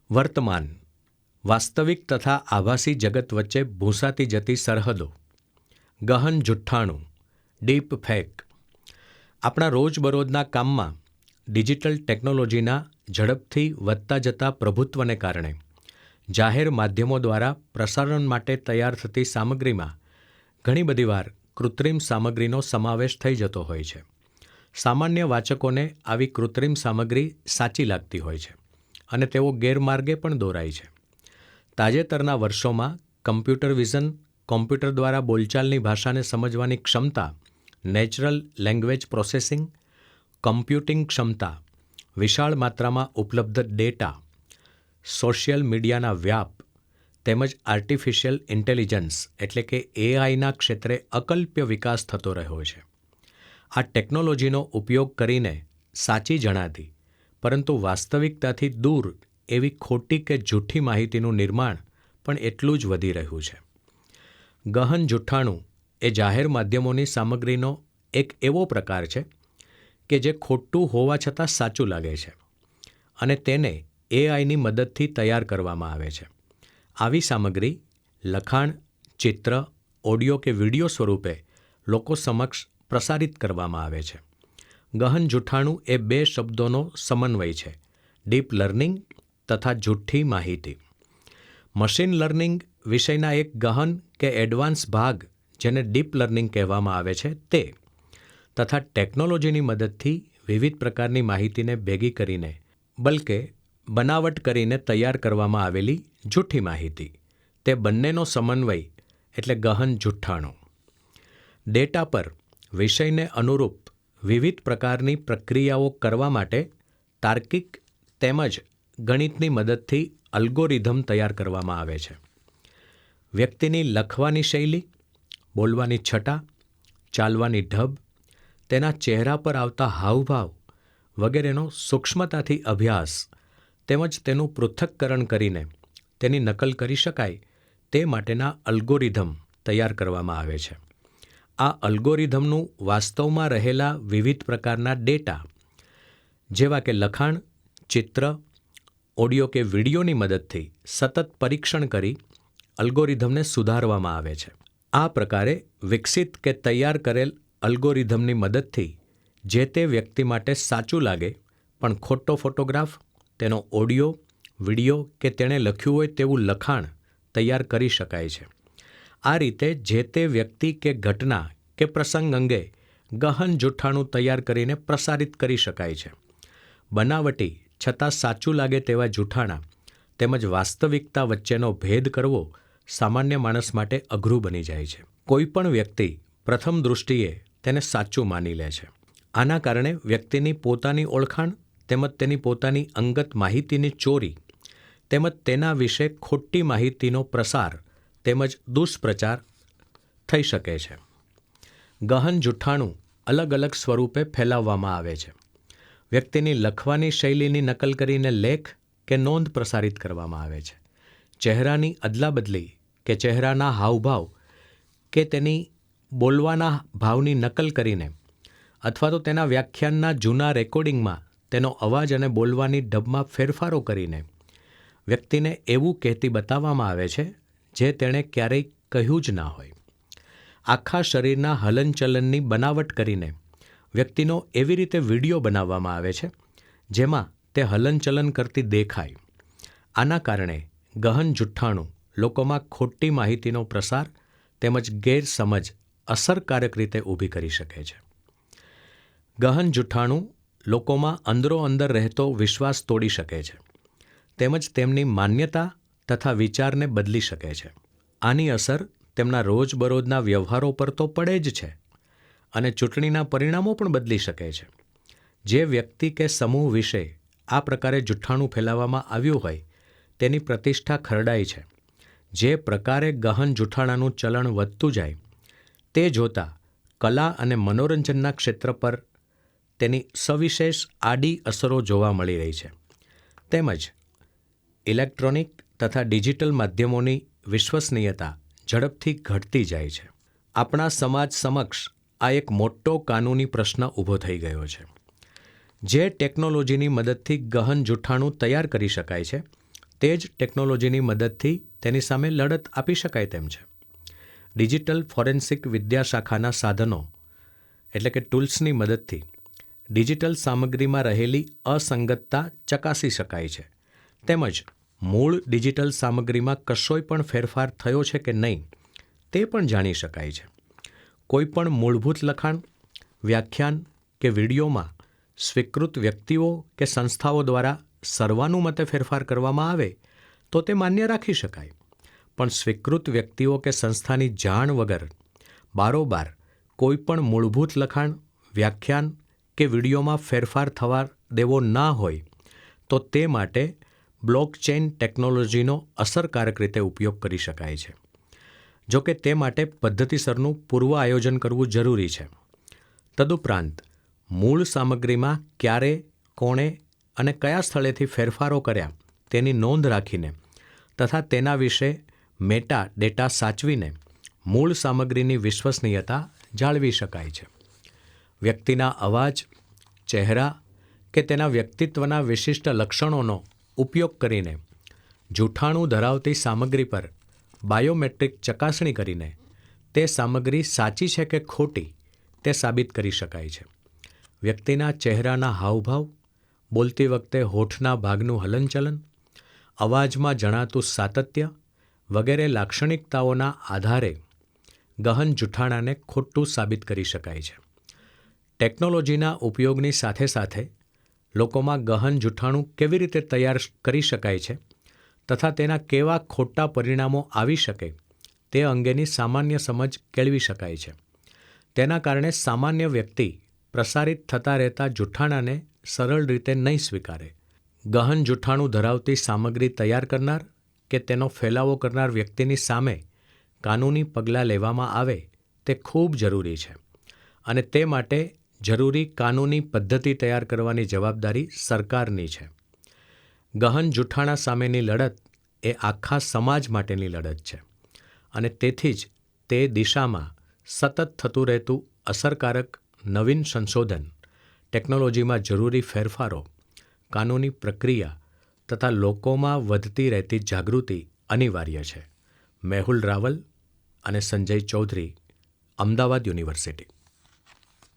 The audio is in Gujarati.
વર્તમાન વાસ્તવિક તથા આભાસી જગત વચ્ચે ભૂંસાતી જતી સરહદો, ગહન જુઠ્ઠાણું, ડીપ ફેક. આપણા રોજબરોજના કામમાં ડિજિટલ ટેકનોલોજીના ઝડપથી વધતા જતા પ્રભુત્વને કારણે જાહેર માધ્યમો દ્વારા પ્રસારણ માટે તૈયાર થતી સામગ્રીમાં ઘણી બધી વાર કૃત્રિમ સામગ્રીનો સમાવેશ થઈ જતો હોય છે. સામાન્ય વાચકોને આવી કૃત્રિમ સામગ્રી સાચી લાગતી હોય છે અને તેઓ ગેરમાર્ગે પણ દોરાય છે. તાજેતરના વર્ષોમાં કમ્પ્યુટર વિઝન, કોમ્પ્યુટર દ્વારા બોલચાલની ભાષાને સમજવાની ક્ષમતા, નેચરલ લેંગ્વેજ પ્રોસેસિંગ, કમ્પ્યુટિંગ ક્ષમતા, વિશાળ માત્રામાં ઉપલબ્ધ ડેટા, સોશિયલ મીડિયાના વ્યાપ તેમજ આર્ટિફિશિયલ ઇન્ટેલિજન્સ એટલે કે એઆઈના ક્ષેત્રે અકલ્પ્ય વિકાસ થતો રહ્યો છે. આ ટેકનોલોજીનો ઉપયોગ કરીને સાચી જણાતી પરંતુ વાસ્તવિકતાથી દૂર એવી ખોટી કે જૂઠી માહિતીનું નિર્માણ પણ એટલું જ વધી રહ્યું છે. ગહન જુઠ્ઠાણું એ જાહેર માધ્યમોની સામગ્રીનો એક એવો પ્રકાર છે કે જે ખોટું હોવા છતાં સાચું લાગે છે અને તેને એઆઈની મદદથી તૈયાર કરવામાં આવે છે. આવી સામગ્રી લખાણ, ચિત્ર, ઓડિયો કે વિડીયો સ્વરૂપે લોકો સમક્ષ પ્રસારિત કરવામાં આવે છે. ગહન જુઠ્ઠાણું એ બે શબ્દોનો સમન્વય છે: ડીપ લર્નિંગ તથા જુઠ્ઠી માહિતી. મશીન લર્નિંગ વિષયના એક ગહન કે એડવાન્સ ભાગ, જેને ડીપ લર્નિંગ કહેવામાં આવે છે, તે તથા ટેકનોલોજીની મદદથી વિવિધ પ્રકારની માહિતીને ભેગી કરીને બલકે બનાવટ કરીને તૈયાર કરવામાં આવેલી જૂઠી માહિતી, તે બંનેનો સમન્વય એટલે ગહન જુઠ્ઠાણું. ડેટા પર વિષયને અનુરૂપ વિવિધ પ્રકારની પ્રક્રિયાઓ કરવા માટે તાર્કિક તેમજ ગણિતની મદદથી અલ્ગોરિધમ તૈયાર કરવામાં આવે છે. વ્યક્તિની લખવાની શૈલી, બોલવાની છટા, ચાલવાની ઢબ, તેના ચહેરા પર આવતા હાવભાવ વગેરેનો સૂક્ષ્મતાથી અભ્યાસ તેમજ તેનું પૃથ્થકરણ કરીને તેની નકલ કરી શકાય તે માટેના અલ્ગોરિધમ તૈયાર કરવામાં આવે છે. આ અલ્ગોરિધમનું વાસ્તવમાં રહેલા વિવિધ પ્રકારના ડેટા જેવા કે લખાણ, ચિત્ર, ઓડિયો કે વિડીયોની મદદથી સતત પરીક્ષણ કરી અલ્ગોરિધમને સુધારવામાં આવે છે. આ પ્રકારે વિકસિત કે તૈયાર કરેલ અલ્ગોરિધમની મદદથી જે તે વ્યક્તિ માટે સાચું લાગે પણ ખોટો ફોટોગ્રાફ, તેનો ઓડિયો, વિડીયો કે તેણે લખ્યું હોય તેવું લખાણ તૈયાર કરી શકાય છે. આ રીતે જે તે વ્યક્તિ કે ઘટના કે પ્રસંગ અંગે ગહન જુઠ્ઠાણું તૈયાર કરીને પ્રસારિત કરી શકાય છે. બનાવટી છતાં સાચું લાગે તેવા જુઠ્ઠાણા તેમજ વાસ્તવિકતા વચ્ચેનો ભેદ કરવો સામાન્ય માણસ માટે અઘરું બની જાય છે. કોઈ પણ વ્યક્તિ પ્રથમ દૃષ્ટિએ તેને સાચું માની લે છે. આના કારણે વ્યક્તિની પોતાની ઓળખાણ તેમજ તેની પોતાની અંગત માહિતીની ચોરી તેમજ તેના વિશે ખોટી માહિતીનો પ્રસાર તેમજ દુષ્પ્રચાર થઈ શકે છે. ગહન જુઠ્ઠાણું અલગ અલગ સ્વરૂપે ફેલાવવામાં આવે છે. વ્યક્તિની લખવાની શૈલીની નકલ કરીને લેખ કે નોંધ પ્રસારિત કરવામાં આવે છે. ચહેરાની અદલાબદલી કે ચહેરાના હાવભાવ કે તેની બોલવાના ભાવની નકલ કરીને અથવા તો તેના વ્યાખ્યાનના જૂના રેકોર્ડિંગમાં તેનો અવાજ અને બોલવાની ઢબમાં ફેરફારો કરીને વ્યક્તિને એવું કહેતી બતાવવામાં આવે છે જે તેણે ક્યારેય કહ્યું જ ના હોય. આખા શરીરના હલનચલનની બનાવટ કરીને વ્યક્તિનો એવી રીતે વિડીયો બનાવવામાં આવે છે જેમાં તે હલનચલન કરતી દેખાય. આના કારણે ગહન જુઠ્ઠાણું લોકોમાં ખોટી માહિતીનો પ્રસાર તેમજ ગેરસમજ અસરકારક રીતે ઊભી કરી શકે છે. ગહન જુઠ્ઠાણું લોકોમાં અંદરોઅંદર રહેતો વિશ્વાસ તોડી શકે છે તેમજ તેમની માન્યતા તથા વિચારને બદલી શકે છે. આની અસર તેમના રોજબરોજના વ્યવહારો પર તો પડે જ છે અને ચૂંટણીના પરિણામો પણ બદલી શકે છે. જે વ્યક્તિ કે સમૂહ વિશે આ પ્રકારે જુઠ્ઠાણું ફેલાવવામાં આવ્યું હોય તેની પ્રતિષ્ઠા ખરડાય છે. જે પ્રકારે ગહન જુઠ્ઠાણાનું ચલણ વધતું જાય તે જોતાં કલા અને મનોરંજનના ક્ષેત્ર પર તેની સવિશેષ આડી અસરો જોવા મળી રહી છે. તેમજ ઇલેક્ટ્રોનિક તથા ડિજિટલ માધ્યમોની વિશ્વસનીયતા ઝડપથી ઘટતી જાય છે. આપણા સમાજ સમક્ષ આ એક મોટો કાનૂની પ્રશ્ન ઊભો થઈ ગયો છે. જે ટેકનોલોજીની મદદથી ગહન જુઠ્ઠાણું તૈયાર કરી શકાય છે તે જ ટેકનોલોજીની મદદથી તેની સામે લડત આપી શકાય તેમ છે. ડિજિટલ ફોરેન્સિક વિદ્યાશાખાના સાધનો એટલે કે ટૂલ્સની મદદથી ડિજિટલ સામગ્રીમાં રહેલી અસંગતતા ચકાસી શકાય છે, તેમજ મૂળ ડિજિટલ સામગ્રીમાં કશોય પણ ફેરફાર થયો છે કે નહીં તે પણ જાણી શકાય છે. કોઈપણ મૂળભૂત લખાણ, વ્યાખ્યાન કે વિડીયોમાં સ્વીકૃત વ્યક્તિઓ કે સંસ્થાઓ દ્વારા સર્વાનુમતે ફેરફાર કરવામાં આવે તો તે માન્ય રાખી શકાય, પણ સ્વીકૃત વ્યક્તિઓ કે સંસ્થાની જાણ વગર બારોબાર કોઈપણ મૂળભૂત લખાણ, વ્યાખ્યાન કે વિડીયોમાં ફેરફાર થવા દેવો ના હોય તો તે માટે બ્લોકચેઇન ટેકનોલોજીનો અસરકારક રીતે ઉપયોગ કરી શકાય છે. જો કે તે માટે પદ્ધતિસરનું પૂર્વ આયોજન કરવું જરૂરી છે. તદુપરાંત મૂળ સામગ્રીમાં ક્યારે, કોણે અને કયા સ્થળેથી ફેરફારો કર્યા તેની નોંધ રાખીને તથા તેના વિશે મેટા ડેટા સાચવીને મૂળ સામગ્રીની વિશ્વસનીયતા જાળવી શકાય છે. વ્યક્તિના અવાજ, ચહેરા કે તેના વ્યક્તિત્વના વિશિષ્ટ લક્ષણોનો ઉપયોગ કરીને જૂઠાણું ધરાવતી સામગ્રી પર બાયોમેટ્રિક ચકાસણી કરીને તે સામગ્રી સાચી છે કે ખોટી તે સાબિત કરી શકાય છે. વ્યક્તિના ચહેરાના હાવભાવ, બોલતી વખતે હોઠના ભાગનું હલનચલન, અવાજમાં જણાતું સાતત્ય વગેરે લાક્ષણિકતાઓના આધારે ગહન જૂઠાણાને ખોટું સાબિત કરી શકાય છે. ટેકનોલોજીના ઉપયોગની સાથે સાથે લોકોમાં ગહન જૂઠાણું કેવી રીતે તૈયાર કરી શકાય છે તથા તેના કેવા ખોટા પરિણામો આવી શકે તે અંગેની સામાન્ય સમજ કેળવી શકાય છે. તેના કારણે સામાન્ય વ્યક્તિ પ્રસારિત થતા રહેતા જૂઠાણાને સરળ રીતે નહીં સ્વીકારે. ગહન જૂઠાણું ધરાવતી સામગ્રી તૈયાર કરનાર કે તેનો ફેલાવો કરનાર વ્યક્તિની સામે કાનૂની પગલાં લેવામાં આવે તે ખૂબ જરૂરી છે અને તે માટે જરૂરી કાનૂની પદ્ધતિ તૈયાર કરવાની જવાબદારી સરકારની છે. ગહન જૂઠાણા સામેની લડત એ આખા સમાજ માટેની લડત છે અને તેથી જ તે દિશામાં સતત થતું રહેતું અસરકારક નવીન સંશોધન, ટેકનોલોજીમાં જરૂરી ફેરફારો, કાનૂની પ્રક્રિયા તથા લોકોમાં વધતી રહેતી જાગૃતિ અનિવાર્ય છે. મેહુલ રાવલ અને સંજય ચૌધરી, અમદાવાદ યુનિવર્સિટી.